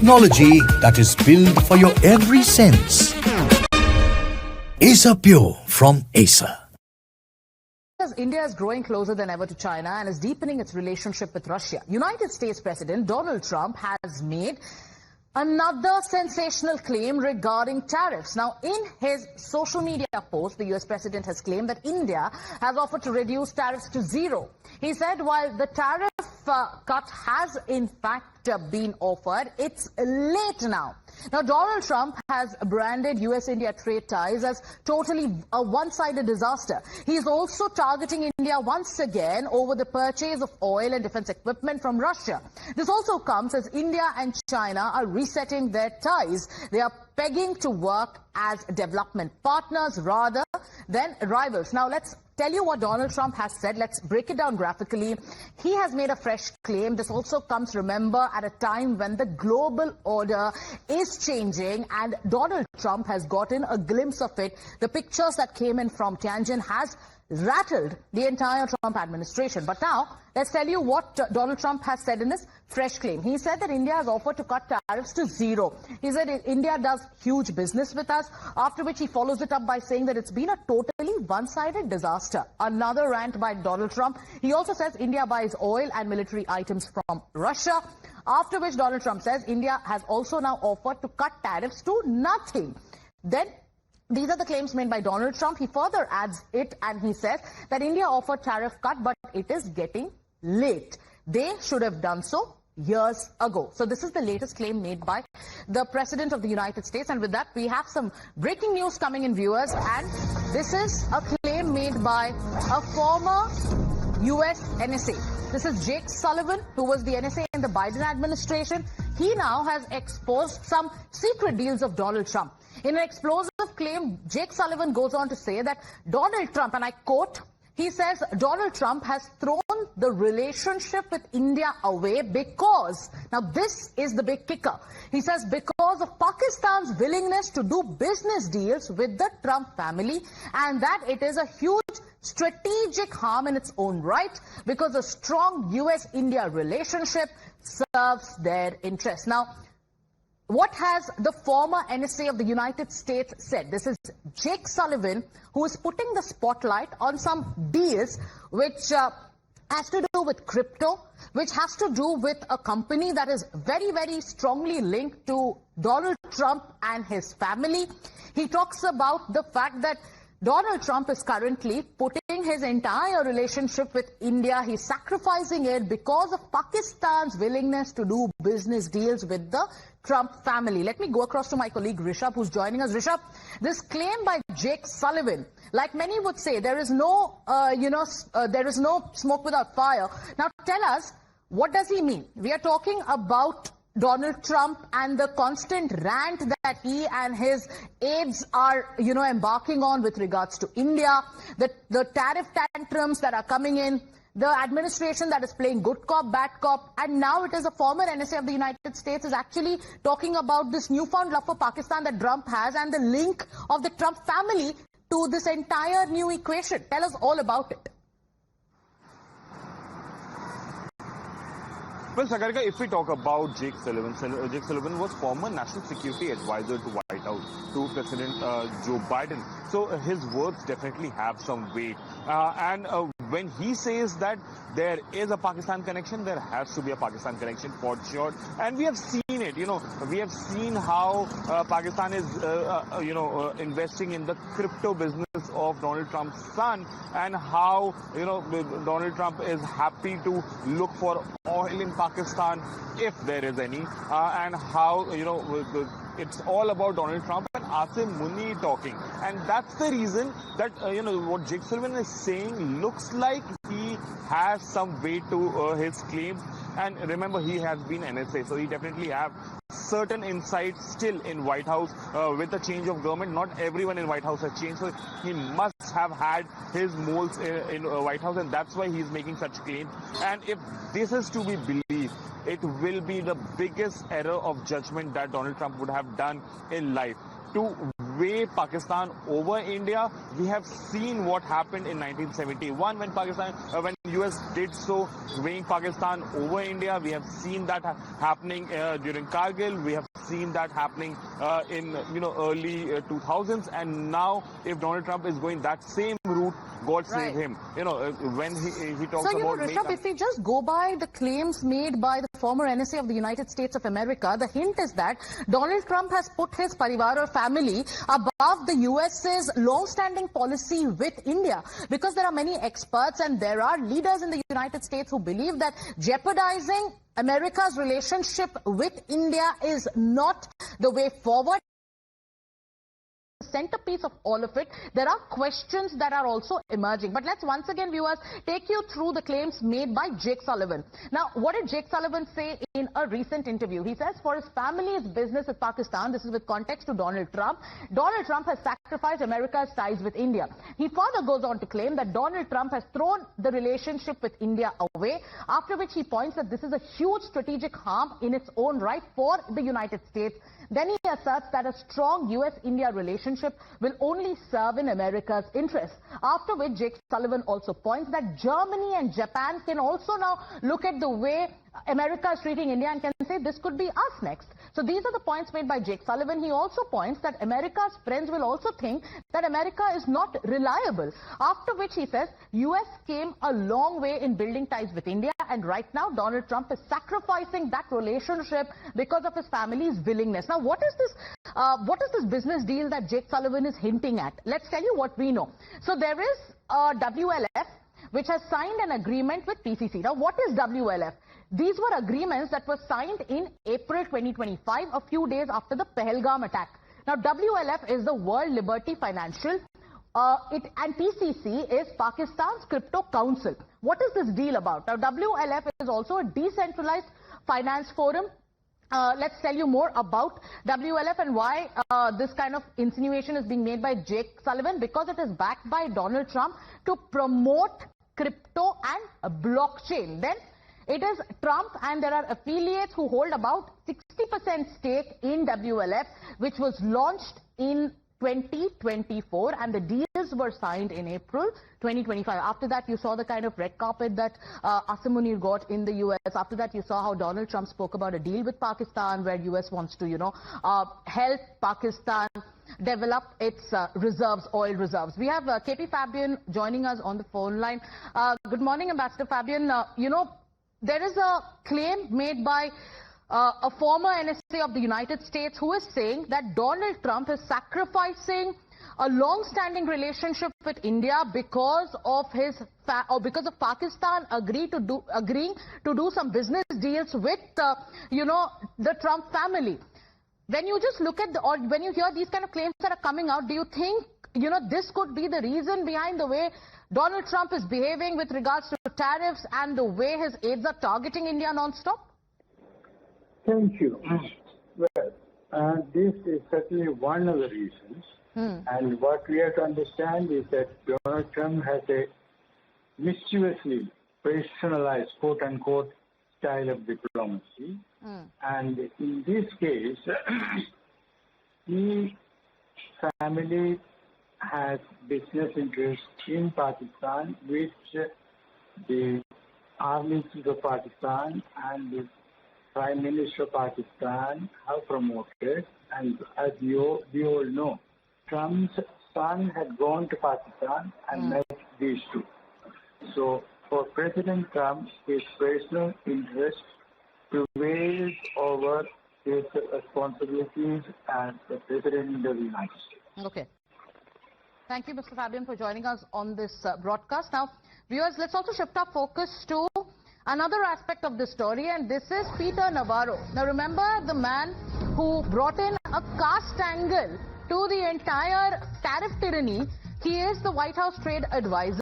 Technology that is built for your every sense. Acer Pure from Acer. India is growing closer than ever to China and is deepening its relationship with Russia. United States President Donald Trump has made another sensational claim regarding tariffs. Now, in his social media post, the U.S. president has claimed that India has offered to reduce tariffs to zero. He said while the tariff cut has in fact been offered, it's late now. Now, Donald Trump has branded U.S.-India trade ties as totally a one-sided disaster. He's also targeting India once again over the purchase of oil and defense equipment from Russia. This also comes as India and China are resetting their ties. They are pegging to work as development partners rather than rivals. Now, let's tell you what Donald Trump has said. Let's break it down graphically. He has made a fresh claim. This also comes, remember, at a time when the global order is changing, and Donald Trump has gotten a glimpse of it. The pictures that came in from Tianjin has rattled the entire Trump administration. But now, let's tell you what Donald Trump has said in this fresh claim. He said that India has offered to cut tariffs to zero. He said India does huge business with us, after which he follows it up by saying that it's been a totally one-sided disaster. Another rant by Donald Trump. He also says India buys oil and military items from Russia, after which Donald Trump says India has also now offered to cut tariffs to nothing. Then, these are the claims made by Donald Trump. He further adds it and he says that India offered tariff cut, but it is getting late. They should have done so years ago. So this is the latest claim made by the President of the United States. And with that, we have some breaking news coming in, viewers. And this is a claim made by a former U.S. NSA. This is Jake Sullivan, who was the NSA in the Biden administration. He now has exposed some secret deals of Donald Trump. In an explosive claim, Jake Sullivan goes on to say that Donald Trump, and I quote, he says Donald Trump has thrown the relationship with India away because, now this is the big kicker, he says because of Pakistan's willingness to do business deals with the Trump family, and that it is a huge strategic harm in its own right because a strong U.S.-India relationship serves their interests. Now, what has the former NSA of the United States said? This is Jake Sullivan, who is putting the spotlight on some deals which has to do with crypto, which has to do with a company that is very, very strongly linked to Donald Trump and his family. He talks about the fact that Donald Trump is currently putting his entire relationship with India, he's sacrificing it because of Pakistan's willingness to do business deals with the Trump family. Let me go across to my colleague Rishabh, who's joining us. Rishabh, this claim by Jake Sullivan, like many would say, there is no, there is no smoke without fire. Now tell us, what does he mean? We are talking about Donald Trump and the constant rant that he and his aides are, embarking on with regards to India, the tariff tantrums that are coming in, the administration that is playing good cop, bad cop, and now it is a former NSA of the United States is actually talking about this newfound love for Pakistan that Trump has and the link of the Trump family to this entire new equation. Tell us all about it. Well, Sagarika, if we talk about Jake Sullivan was former National Security Advisor to White House, to President Joe Biden. So his words definitely have some weight. When he says that there is a Pakistan connection, there has to be a Pakistan connection for sure. And we have seen it, we have seen how Pakistan is, investing in the crypto business of Donald Trump's son, and how, Donald Trump is happy to look for oil in Pakistan if there is any, and how, it's all about Donald Trump and Asim Munni talking. And that's the reason that, what Jake Sullivan is saying looks like he has some weight to his claims. And remember, he has been NSA, so he definitely have certain insights still in White House. With the change of government, not everyone in White House has changed, so he must have had his moles in White House, and that's why he's making such claims. And if this is to be believed, it will be the biggest error of judgment that Donald Trump would have done in life. to weigh Pakistan over India. We have seen what happened in 1971 when US did so, weighing Pakistan over India. We have seen that happening during Kargil. We have seen that happening in early 2000s, and now if Donald Trump is going that same route, God save him. When he talks about Rishabh, if we just go by the claims made by the former NSA of the United States of America, the hint is that Donald Trump has put his parivar or family above the US's long-standing policy with India, because there are many experts and there are leaders in the United States who believe that jeopardizing America's relationship with India is not the way forward. Centerpiece of all of it, there are questions that are also emerging. But let's once again, viewers, take you through the claims made by Jake Sullivan. Now, what did Jake Sullivan say in a recent interview? He says for his family's business with Pakistan, this is with context to Donald Trump has sacrificed America's ties with India. He further goes on to claim that Donald Trump has thrown the relationship with India away, after which he points that this is a huge strategic harm in its own right for the United States. Then he asserts that a strong US-India relationship will only serve in America's interest. After which Jake Sullivan also points that Germany and Japan can also now look at the way America is treating India and can say this could be us next. So these are the points made by Jake Sullivan. He also points that America's friends will also think that America is not reliable. After which he says US came a long way in building ties with India, and right now Donald Trump is sacrificing that relationship because of his family's willingness. Now what is this business deal that Jake Sullivan is hinting at? Let's tell you what we know. So there is WLF, which has signed an agreement with PCC. Now what is WLF? These were agreements that were signed in April 2025, a few days after the Pahalgam attack. Now WLF is the World Liberty Financial, and PCC is Pakistan's Crypto Council. What is this deal about? Now WLF is also a decentralized finance forum. Let's tell you more about WLF and why this kind of insinuation is being made by Jake Sullivan, because it is backed by Donald Trump to promote crypto and blockchain. Then it is Trump and there are affiliates who hold about 60% stake in WLF, which was launched in 2024, and the deals were signed in April 2025. After that, you saw the kind of red carpet that Asim Munir got in the US. After that, you saw how Donald Trump spoke about a deal with Pakistan where US wants to, help Pakistan develop its reserves, oil reserves. We have KP Fabian joining us on the phone line. Good morning, Ambassador Fabian. There is a claim made by a former NSA of the United States who is saying that Donald Trump is sacrificing a long-standing relationship with India because of Pakistan agreeing to do some business deals with the Trump family. When you just look at when you hear these kind of claims that are coming out, do you think this could be the reason behind the way Donald Trump is behaving with regards to tariffs and the way his aides are targeting India non-stop? Thank you. Well, this is certainly one of the reasons. And what we have to understand is that Donald Trump has a mischievously personalized, quote-unquote, style of diplomacy. And in this case, his family has business interests in Pakistan, which the army chief of Pakistan and the Prime Minister of Pakistan have promoted. And as we all know, Trump's son had gone to Pakistan and met these two. So for President Trump, his personal interest prevails over his responsibilities as the President of the United States. Okay. Thank you, Mr. Fabian, for joining us on this broadcast. Now, viewers, let's also shift our focus to another aspect of this story, and this is Peter Navarro. Now, remember the man who brought in a caste angle to the entire tariff tyranny. He is the White House trade advisor.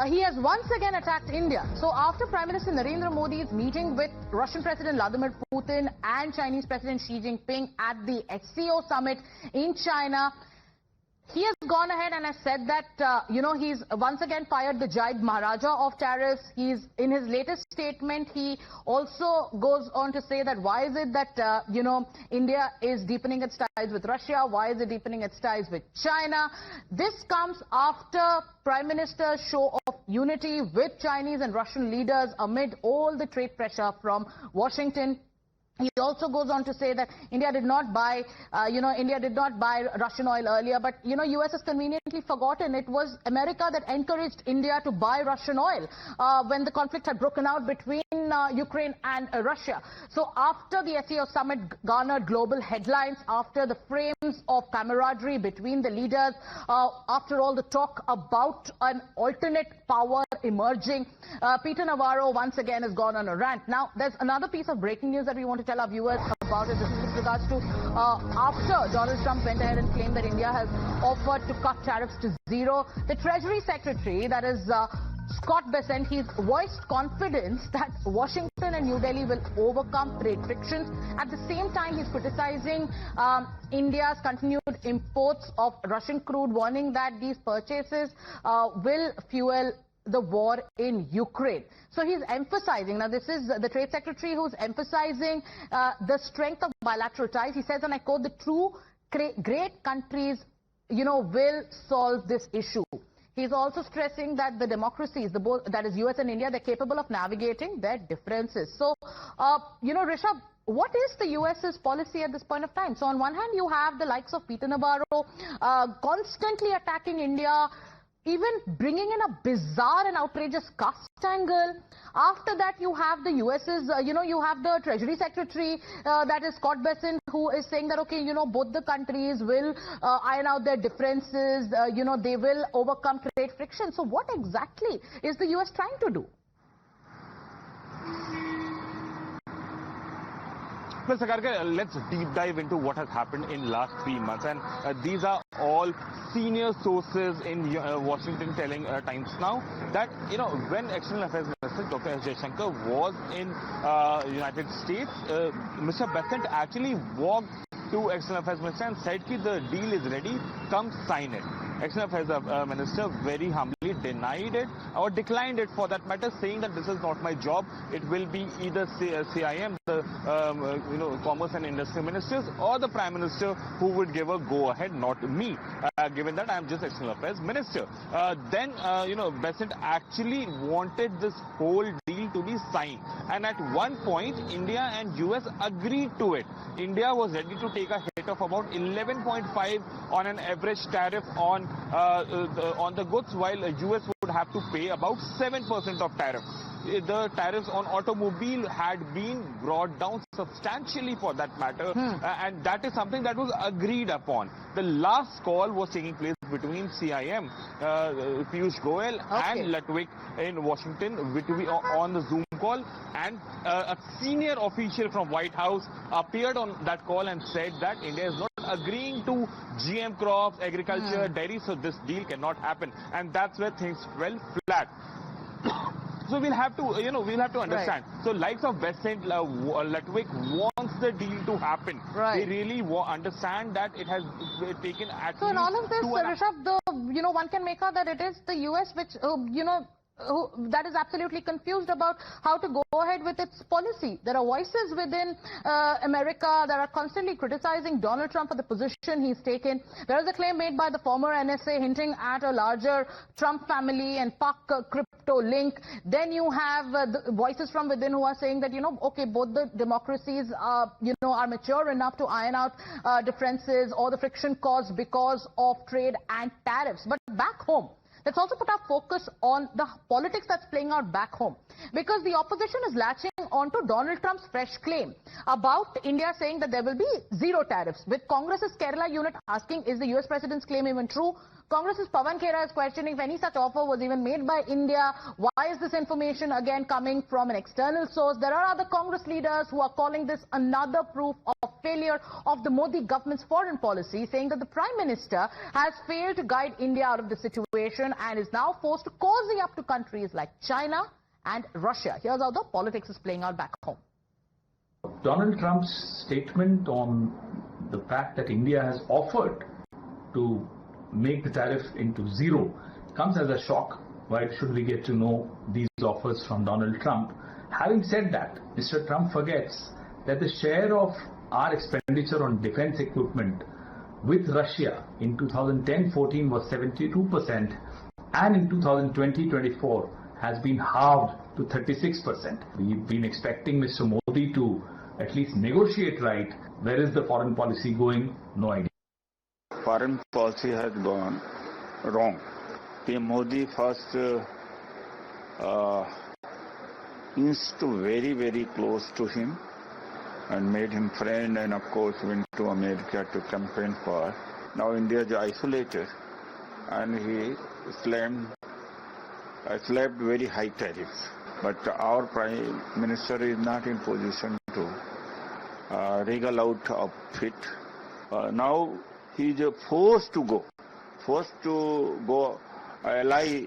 He has once again attacked India. So after Prime Minister Narendra Modi's meeting with Russian President Vladimir Putin and Chinese President Xi Jinping at the SCO summit in China, He has gone ahead and has said that, he's once again fired the Jade Maharaja of tariffs. In his latest statement, he also goes on to say that why is it that, India is deepening its ties with Russia? Why is it deepening its ties with China? This comes after Prime Minister's show of unity with Chinese and Russian leaders amid all the trade pressure from Washington. He also goes on to say that India did not buy Russian oil earlier, but, U.S. has conveniently forgotten it was America that encouraged India to buy Russian oil when the conflict had broken out between Ukraine and Russia. So after the SCO summit garnered global headlines, after the frames of camaraderie between the leaders, after all the talk about an alternate power emerging, Peter Navarro once again has gone on a rant. Now, there's another piece of breaking news that we want to tell our viewers about it. This is with regards to after Donald Trump went ahead and claimed that India has offered to cut tariffs to zero, the Treasury Secretary, that is Scott Bessent, he's voiced confidence that Washington and New Delhi will overcome trade frictions. At the same time, he's criticizing India's continued imports of Russian crude, warning that these purchases will fuel the war in Ukraine. So he's emphasizing, now this is the Trade Secretary who's emphasizing the strength of bilateral ties. He says, and I quote, the two great countries, will solve this issue. He's also stressing that the democracies, that is US and India, they're capable of navigating their differences. So, Rishabh, what is the US's policy at this point of time? So on one hand, you have the likes of Peter Navarro constantly attacking India, even bringing in a bizarre and outrageous caste angle. After that, you have the US's, you have the Treasury Secretary, that is Scott Bessent, who is saying that, okay, both the countries will iron out their differences, they will overcome trade friction. So what exactly is the US trying to do? Well, Sagarika, let's deep dive into what has happened in last 3 months. And these are all senior sources in Washington telling Times now that, when External Affairs Minister Dr. S. Jaishankar was in United States, Mr. Bessent actually walked to External Affairs Minister and said that the deal is ready, come sign it. External Affairs Minister very humbly denied it or declined it for that matter, saying that this is not my job. It will be either CIM, the Commerce and Industry Ministers, or the Prime Minister who would give a go-ahead, not me, given that I am just External Affairs Minister. Then, Bessent actually wanted this whole deal to be signed. And at one point, India and US agreed to it. India was ready to take a hit of about 11.5 on an average tariff on the goods, while US would have to pay about 7% of tariff. The tariffs on automobile had been brought down substantially for that matter, and that is something that was agreed upon. The last call was taking place between CIM, Piyush Goyal, and Ludwig in Washington on the Zoom call, and a senior official from White House appeared on that call and said that India is not agreeing to GM crops, agriculture, dairy, so this deal cannot happen, and that's where things fell flat. So we'll have to, understand. Right. So likes of Bessent, Ludwig wants the deal to happen. Right. They really understand that it has taken at so least. So in all of this, Rishabh, one can make out that it is the US which, that is absolutely confused about how to go ahead with its policy. There are voices within America that are constantly criticizing Donald Trump for the position he's taken. There is a claim made by the former NSA hinting at a larger Trump family and Pak crypto link. Then you have the voices from within who are saying that, okay, both the democracies are mature enough to iron out differences or the friction caused because of trade and tariffs. But back home, let's also put our focus on the politics that's playing out back home, because the opposition is latching onto Donald Trump's fresh claim about India saying that there will be zero tariffs, with Congress's Kerala unit asking, is the US president's claim even true? Congress's Pawan Khera is questioning if any such offer was even made by India. Why is this information again coming from an external source? There are other Congress leaders who are calling this another proof of failure of the Modi government's foreign policy, saying that the Prime Minister has failed to guide India out of the situation and is now forced to cozy up to countries like China and Russia. Here's how the politics is playing out back home. Donald Trump's statement on the fact that India has offered to make the tariff into zero comes as a shock. Why should we get to know these offers from Donald Trump? Having said that, Mr. Trump forgets that the share of our expenditure on defense equipment with Russia in 2010-14 was 72%, and in 2020-24 has been halved to 36%. We've been expecting Mr. Modi to at least negotiate right. Where is the foreign policy going? No idea. Foreign policy has gone wrong. PM Modi first inched very, very close to him and made him friend, and of course went to America to campaign for. Now India is isolated, and he slapped very high tariffs. But our Prime Minister is not in position to wriggle out of it. Now he is forced to go ally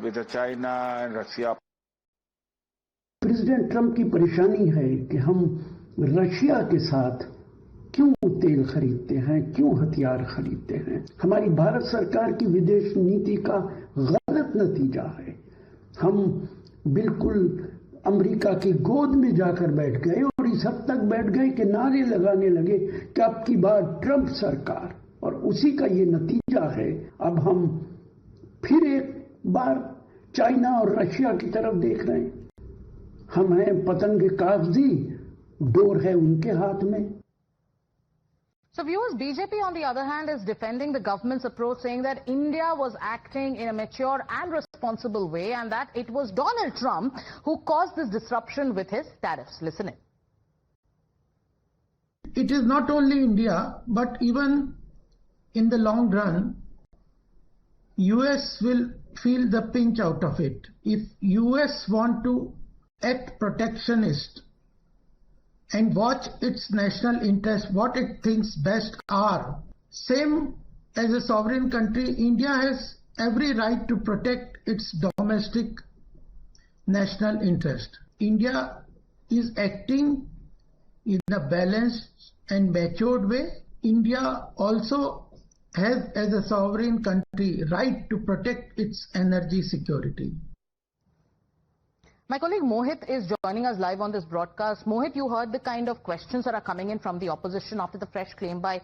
with China and Russia. President Trump की परेशानी है कि हम Russia के साथ क्यों तेल खरीदते हैं, क्यों हथियार खरीदते हैं। हमारी भारत सरकार की विदेश नीति का गलत नतीजा है। हम बिल्कुल अमेरिका की गोद में जाकर बैठ गए और इस हद तक बैठ गए कि नारे लगाने लगे कि अब की बार ट्रंप सरकार, और उसी का ये नतीजा है। अब हम फिर एक बार चाइना और रशिया की तरफ देख रहे हैं। हम हैं पतंग कागजी, डोर है उनके हाथ में। So viewers, BJP on the other hand is defending the government's approach, saying that India was acting in a mature and responsible way and that it was Donald Trump who caused this disruption with his tariffs. Listen in. It is not only India, but even in the long run, US will feel the pinch out of it. If US want to act protectionist and watch its national interests, what it thinks best are. Same as a sovereign country, India has every right to protect its domestic national interest. India is acting in a balanced and matured way. India also has, as a sovereign country, right to protect its energy security. My colleague Mohit is joining us live on this broadcast. Mohit, you heard the kind of questions that are coming in from the opposition after the fresh claim by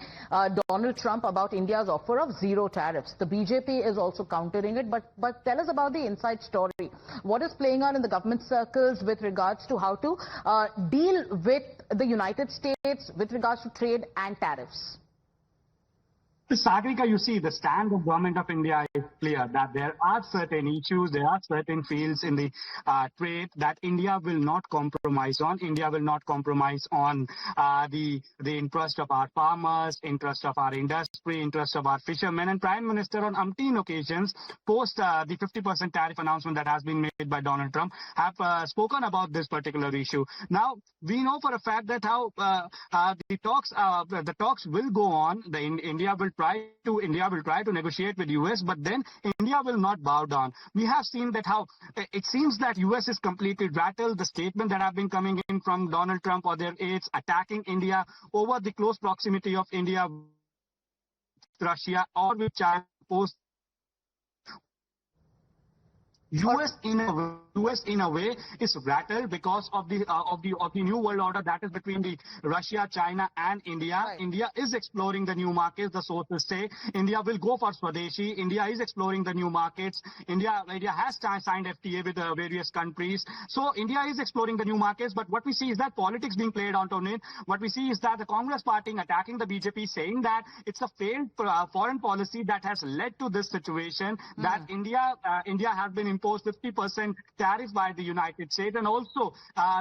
Donald Trump about India's offer of zero tariffs. The BJP is also countering it, but tell us about the inside story. What is playing out in the government circles with regards to how to deal with the United States with regards to trade and tariffs? Sagarika, you see, the stand of government of India is clear that there are certain issues, there are certain fields in the trade that India will not compromise on. India will not compromise on the interest of our farmers, interest of our industry, interest of our fishermen. And Prime Minister on umpteen occasions, post the 50% tariff announcement that has been made by Donald Trump, have spoken about this particular issue. Now, we know for a fact that how the talks will go on. India will try to negotiate with US, but then India will not bow down. We have seen that how it seems that US is completely rattled. The statement that have been coming in from Donald Trump or their aides attacking India over the close proximity of India with Russia or with China post US in a way is rattled because of the new world order that is between the Russia, China and India. Right. India is exploring the new markets. The sources say India will go for Swadeshi. India is exploring the new markets. India has signed FTA with various countries. So India is exploring the new markets. But what we see is that politics being played out on it. What we see is that the Congress party attacking the BJP, saying that it's a failed foreign policy that has led to this situation. That India has been imposed 50% tariff by the United States, and also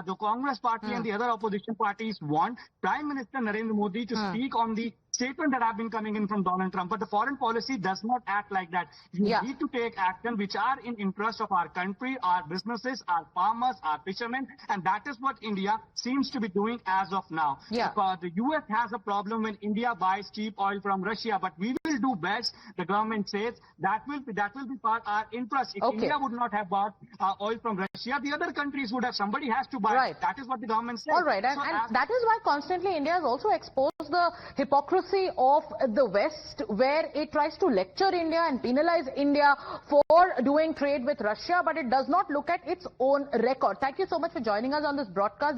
the Congress party and the other opposition parties want Prime Minister Narendra Modi to speak on the statement that have been coming in from Donald Trump. But the foreign policy does not act like that. You need to take action which are in interest of our country, our businesses, our farmers, our fishermen, and that is what India seems to be doing as of now. The US has a problem when India buys cheap oil from Russia, but we will do best, the government says, that will be for our interest. If India would not have bought oil from Russia, the other countries would have. Somebody has to buy. That is what the government says. All right, and that is why constantly India has also exposed the hypocrisy policy of the West, where it tries to lecture India and penalize India for doing trade with Russia, but it does not look at its own record. Thank you so much for joining us on this broadcast.